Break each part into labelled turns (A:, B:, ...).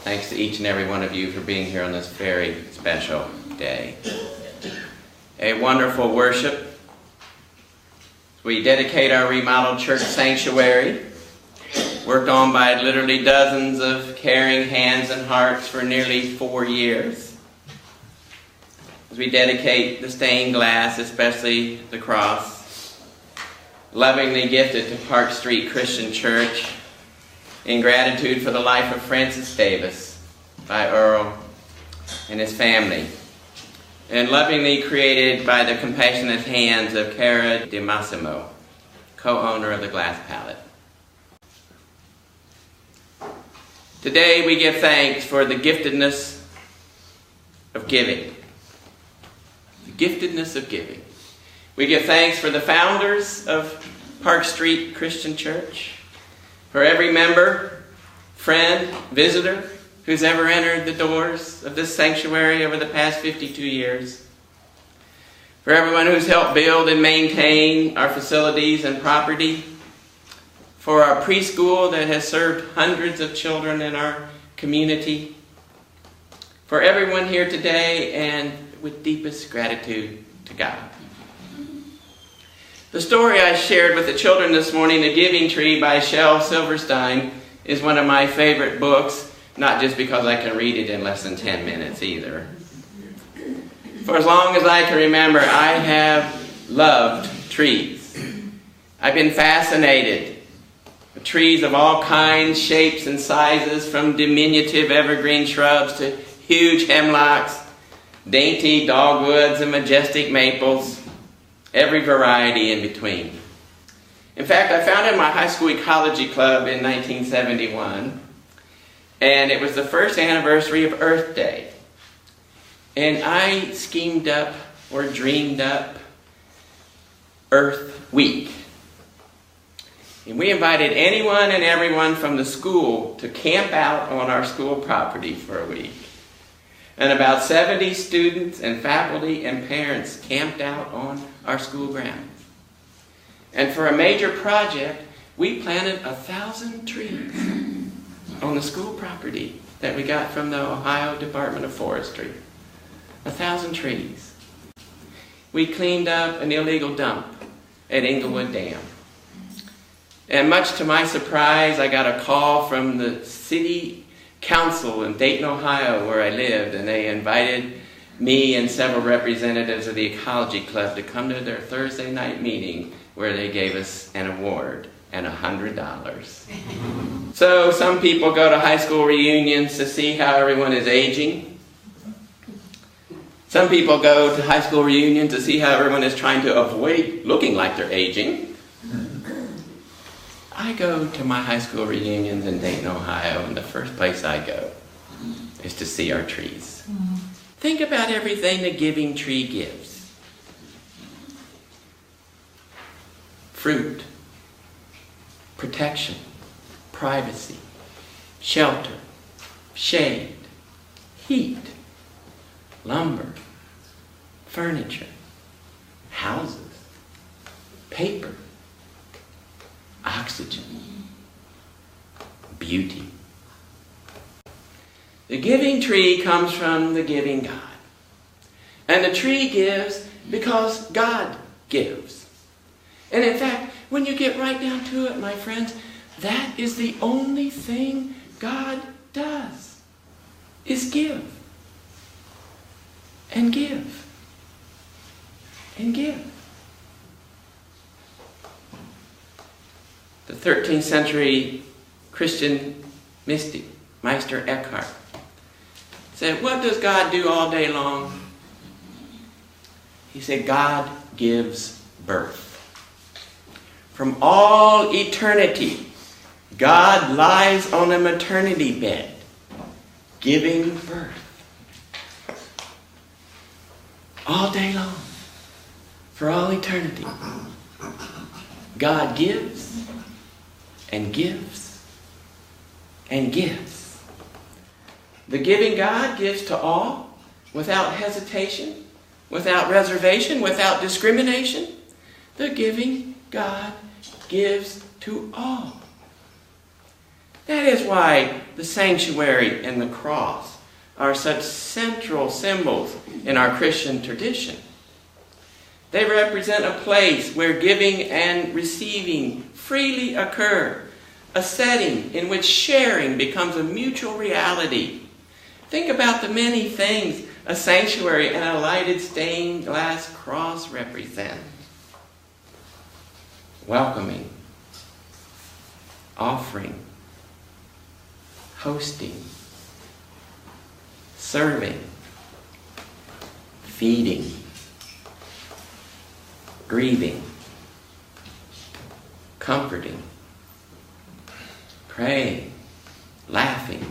A: Thanks to each and every one of you for being here on this very special day. A wonderful worship. We dedicate our remodeled church sanctuary, worked on by literally dozens of caring hands and hearts for nearly 4 years. As we dedicate the stained glass, especially the cross, lovingly gifted to Park Street Christian Church, in gratitude for the life of Francis Davis by Earl and his family, and lovingly created by the compassionate hands of Cara DiMassimo, co-owner of the glass palette. Today we give thanks for the giftedness of giving. The giftedness of giving. We give thanks for the founders of Park Street Christian Church, for every member, friend, visitor who's ever entered the doors of this sanctuary over the past 52 years. For everyone who's helped build and maintain our facilities and property. For our preschool that has served hundreds of children in our community. For everyone here today, and with deepest gratitude to God. The story I shared with the children this morning, The Giving Tree by Shel Silverstein, is one of my favorite books, not just because I can read it in less than 10 minutes either. For as long as I can remember, I have loved trees. I've been fascinated with trees of all kinds, shapes, and sizes, from diminutive evergreen shrubs to huge hemlocks, dainty dogwoods, and majestic maples. Every variety in between. In fact, I founded my high school ecology club in 1971, and it was the first anniversary of Earth Day. And I schemed up or dreamed up Earth Week. And we invited anyone and everyone from the school to camp out on our school property for a week. And about 70 students and faculty and parents camped out on our school grounds. And for a major project, we planted 1,000 trees on the school property that we got from the Ohio Department of Forestry. 1,000 trees. We cleaned up an illegal dump at Englewood Dam. And much to my surprise, I got a call from the city council in Dayton, Ohio, where I lived, and they invited me and several representatives of the Ecology Club to come to their Thursday night meeting, where they gave us an award and $100. So some people go to high school reunions to see how everyone is aging. Some people go to high school reunions to see how everyone is trying to avoid looking like they're aging. I go to my high school reunions in Dayton, Ohio, and the first place I go is to see our trees. Think about everything the giving tree gives. Fruit, protection, privacy, shelter, shade, heat, lumber, furniture, houses, paper, oxygen, beauty. The giving tree comes from the giving God. And the tree gives because God gives. And in fact, when you get right down to it, my friends, that is the only thing God does, is give. And give. And give. The 13th century Christian mystic, Meister Eckhart, said, what does God do all day long? He said, God gives birth. From all eternity, God lies on a maternity bed, giving birth. All day long, for all eternity, God gives and gives and gives. The giving God gives to all, without hesitation, without reservation, without discrimination. The giving God gives to all. That is why the sanctuary and the cross are such central symbols in our Christian tradition. They represent a place where giving and receiving freely occur, a setting in which sharing becomes a mutual reality. Think about the many things a sanctuary and a lighted stained glass cross represent. Welcoming, offering, hosting, serving, feeding, grieving, comforting, praying, laughing,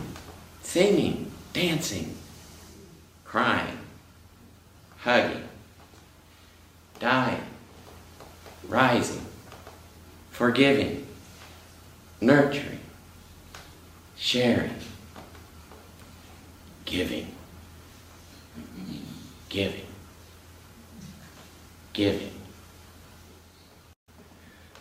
A: singing, dancing, crying, hugging, dying, rising, forgiving, nurturing, sharing, giving, giving, giving.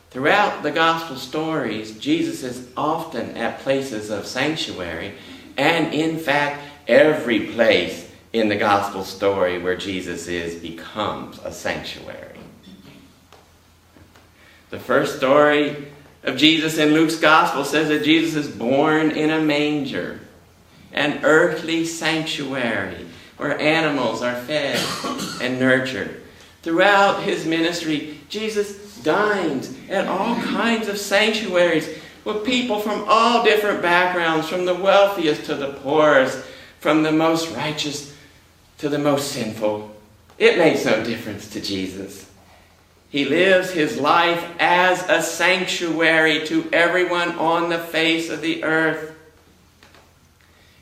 A: Throughout the gospel stories, Jesus is often at places of sanctuary, and in fact, every place in the gospel story where Jesus is becomes a sanctuary. The first story of Jesus in Luke's gospel says that Jesus is born in a manger, an earthly sanctuary where animals are fed and nurtured. Throughout his ministry, Jesus dines at all kinds of sanctuaries with people from all different backgrounds, from the wealthiest to the poorest, from the most righteous to the most sinful. It makes no difference to Jesus. He lives his life as a sanctuary to everyone on the face of the earth.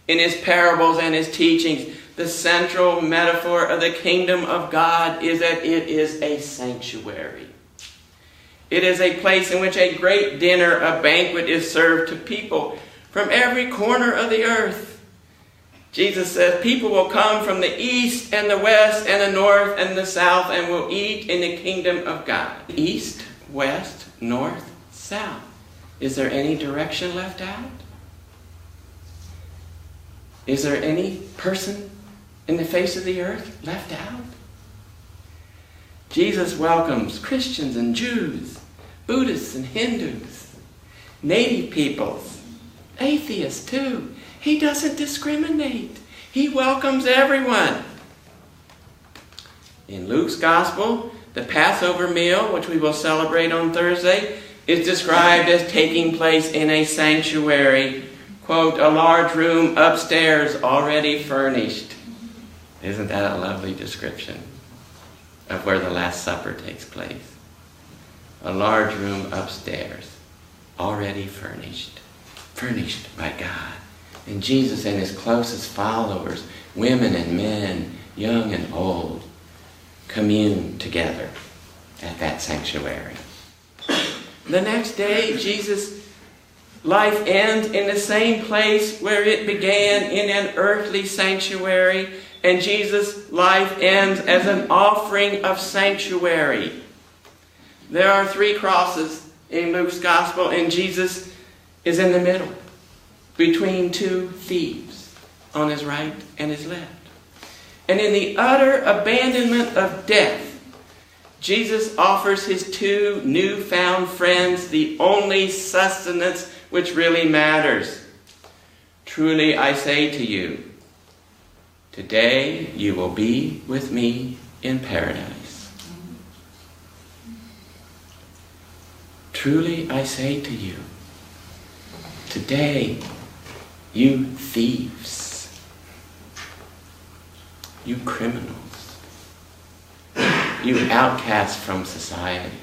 A: In his parables and his teachings, the central metaphor of the kingdom of God is that it is a sanctuary. It is a place in which a great dinner, a banquet, is served to people from every corner of the earth. Jesus says people will come from the east and the west and the north and the south and will eat in the kingdom of God. East, west, north, south. Is there any direction left out? Is there any person in the face of the earth left out? Jesus welcomes Christians and Jews, Buddhists and Hindus, native peoples, atheists too. He doesn't discriminate. He welcomes everyone. In Luke's gospel, the Passover meal, which we will celebrate on Thursday, is described as taking place in a sanctuary, quote, a large room upstairs already furnished. Isn't that a lovely description of where the Last Supper takes place? A large room upstairs, already furnished by God. And Jesus and his closest followers, women and men, young and old, commune together at that sanctuary. The next day, Jesus' life ends in the same place where it began, in an earthly sanctuary, and Jesus' life ends as an offering of sanctuary. There are 3 crosses in Luke's gospel, and Jesus is in the middle, between 2 thieves, on his right and his left. And in the utter abandonment of death, Jesus offers his 2 newfound friends the only sustenance which really matters. Truly I say to you, today you will be with me in paradise. Truly I say to you, today, you thieves, you criminals, you outcasts from society,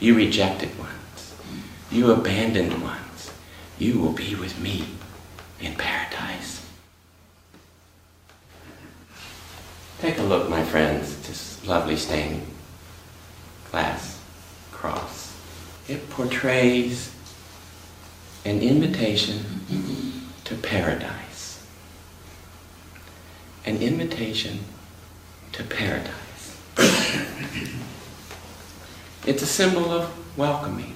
A: you rejected ones, you abandoned ones, you will be with me in paradise. Take a look, my friends, at this lovely stained glass cross. It portrays an invitation to paradise. An invitation to paradise. It's a symbol of welcoming.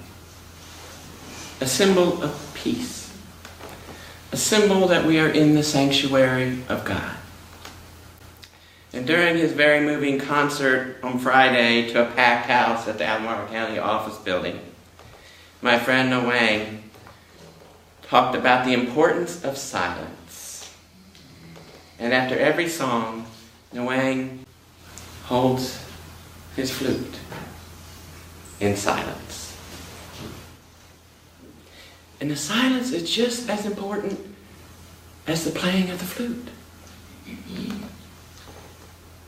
A: a symbol of peace, a symbol that we are in the sanctuary of God. And during his very moving concert on Friday to a packed house at the Albemarle County office building, my friend Wang talked about the importance of silence. And after every song, Wang holds his flute in silence. And the silence is just as important as the playing of the flute.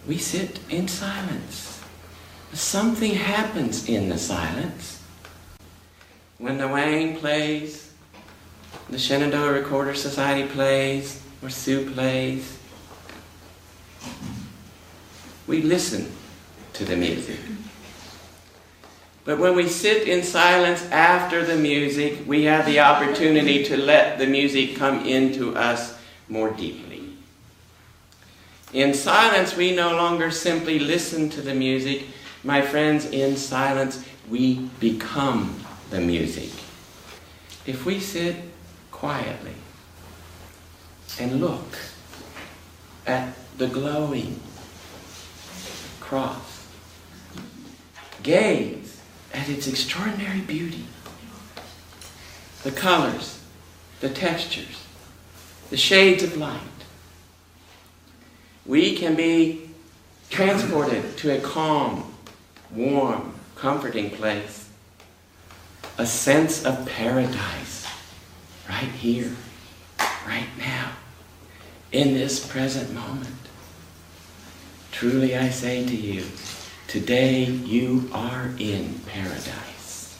A: We sit in silence. Something happens in the silence. When the Wang plays, the Shenandoah Recorder Society plays, or Sue plays, we listen to the music. But when we sit in silence after the music, we have the opportunity to let the music come into us more deeply. In silence, we no longer simply listen to the music. My friends, in silence, we become the music. If we sit quietly and look at the glowing cross, gaze at its extraordinary beauty, the colors, the textures, the shades of light, we can be transported to a calm, warm, comforting place, a sense of paradise right here, right now, in this present moment. Truly I say to you, today you are in paradise.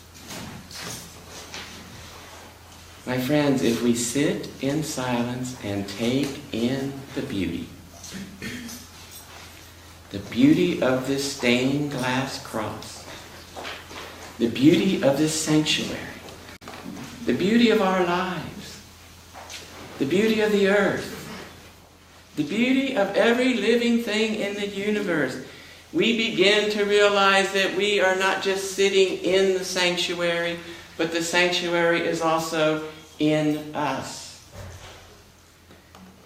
A: My friends, if we sit in silence and take in the beauty of this stained glass cross, the beauty of this sanctuary, the beauty of our lives, the beauty of the earth, the beauty of every living thing in the universe, we begin to realize that we are not just sitting in the sanctuary, but the sanctuary is also in us.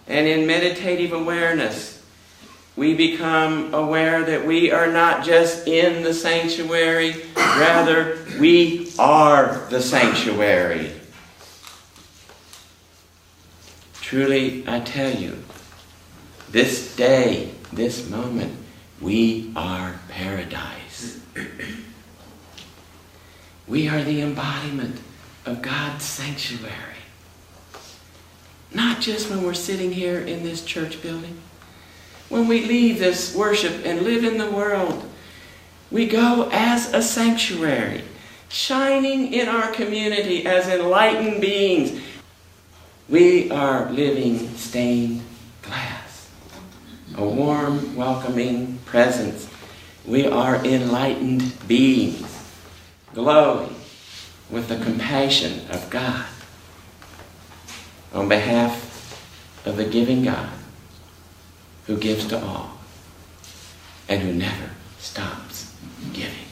A: And in meditative awareness, we become aware that we are not just in the sanctuary, rather we are the sanctuary. Truly, I tell you, this day, this moment, we are paradise. We are the embodiment of God's sanctuary. Not just when we're sitting here in this church building. When we leave this worship and live in the world, we go as a sanctuary, shining in our community as enlightened beings. We are living stained glass, a warm, welcoming presence. We are enlightened beings, glowing with the compassion of God on behalf of the giving God who gives to all and who never stops giving.